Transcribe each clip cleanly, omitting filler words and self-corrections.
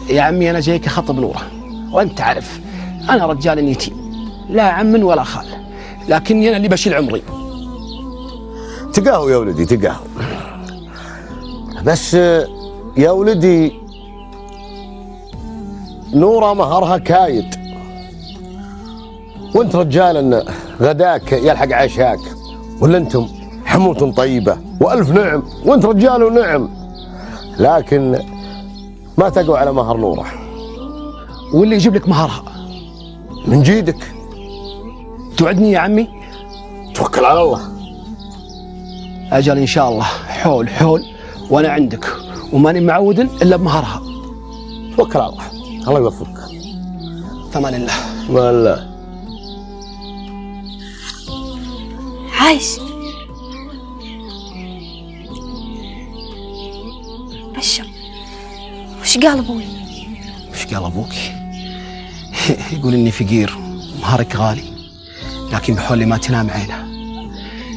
يا عمي أنا جايك أخطب نورة، وأنت عارف أنا رجال يتيم، لا عم ولا خال، لكني أنا اللي بشيل عمري. تقاهو يا ولدي تقاهو، بس يا ولدي نورة مهرها كايد، وانت رجال ان غداك يلحق عشاك، ولا انتم حموت طيبة والف نعم، وانت رجال ونعم، لكن ما تقوى على مهر نورة. واللي يجيب لك مهرها من جيدك. توعدني يا عمي؟ توكل على الله. أجل إن شاء الله، حول حول وأنا عندك، وماني معود إلا بمهرها. توكل على الله، الله يوفقك. ثمان الله. ثمان الله. عايش بشر، وش قال ابوي؟ وش قال ابوك؟ يقول اني فقير ومهرك غالي، لكن بحولي ما تنام عينه،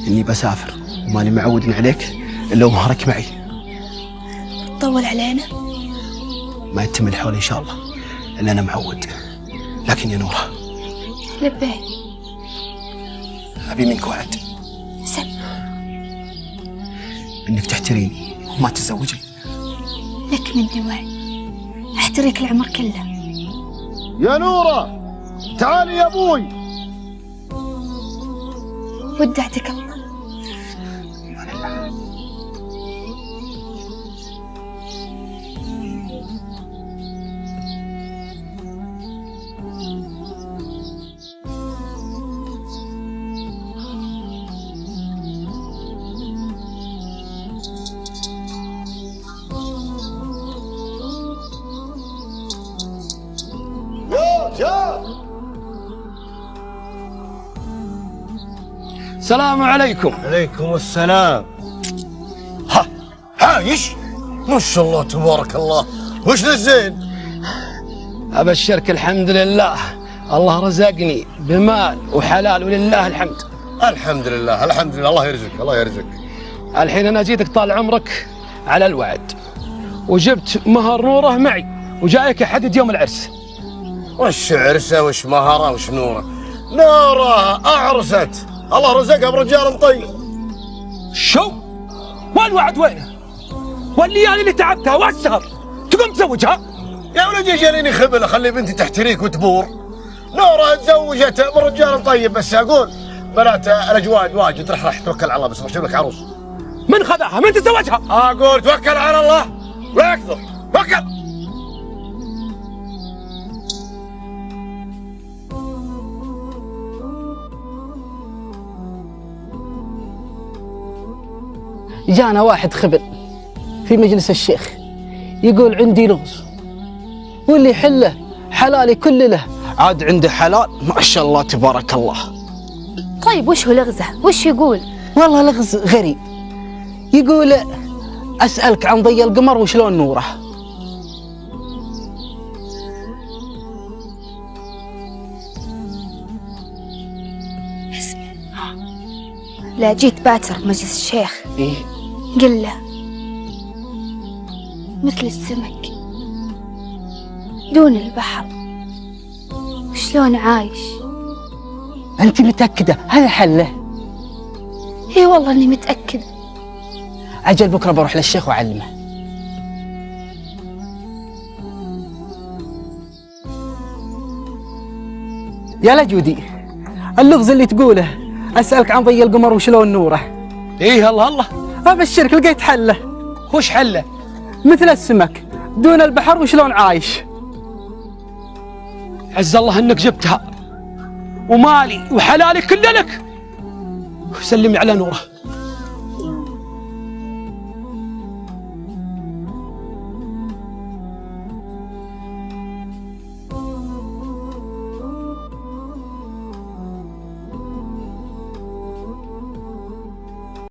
اني بسافر وماني معود عليك الا ومهرك معي. تطول علينا؟ ما يتم الحول ان شاء الله الا انا معود، لكن يا نوره لبيت ابي منك وعد. سل. انك تحتريني وما تتزوجي. لك مني وعد، احتريك العمر كله. يا نورة تعالي يا ابوي. ودعتك الله. السلام عليكم. عليكم السلام. ها عايش ما شاء الله تبارك الله، وش ذا الزين؟ ابشرك الحمد لله، الله رزقني بمال وحلال ولله الحمد. الحمد لله الحمد لله، الله يرزقك الله يرزقك. الحين انا جيتك طال عمرك على الوعد، وجبت مهر نوره معي، وجايك احدد يوم العرس. وش عرسه وش مهره وش نوره؟ نوره اعرست، الله رزقها برجال طيب. شو؟ والوعد وينه؟ والليالي اللي تعبتها والسهر تقوم تزوجها؟ يا ولدي جانيني خبل اخلي بنتي تحتريك وتبور. نوره تزوجت برجال طيب، بس اقول بنات الاجواد واجد، راح توكل على الله، بس اشوف لك عروس. من خذاها؟ من تزوجها؟ اقول توكل على الله لا يكثر، توكل. جانا واحد خبل في مجلس الشيخ يقول عندي لغز، واللي يحله حلالي كل له، عاد عنده حلال ما شاء الله تبارك الله. طيب وش هو لغزه؟ وش يقول؟ والله لغز غريب، يقول أسألك عن ضي القمر وشلون نوره. اسمع، لا جيت باتر مجلس الشيخ إيه؟ قل له مثل السمك دون البحر، وشلون عايش. أنت متأكدة هذا حله؟ اي والله اني متأكدة. أجل بكرة بروح للشيخ وأعلمه. يا لجودي، اللغز اللي تقوله أسألك عن ضي القمر وشلون نوره. إيه الله الله، أبشرك لقيت حله. وش حله؟ مثل السمك دون البحر وشلون عايش. عز الله إنك جبتها، ومالي وحلالي كله لك. سلمي على نوره.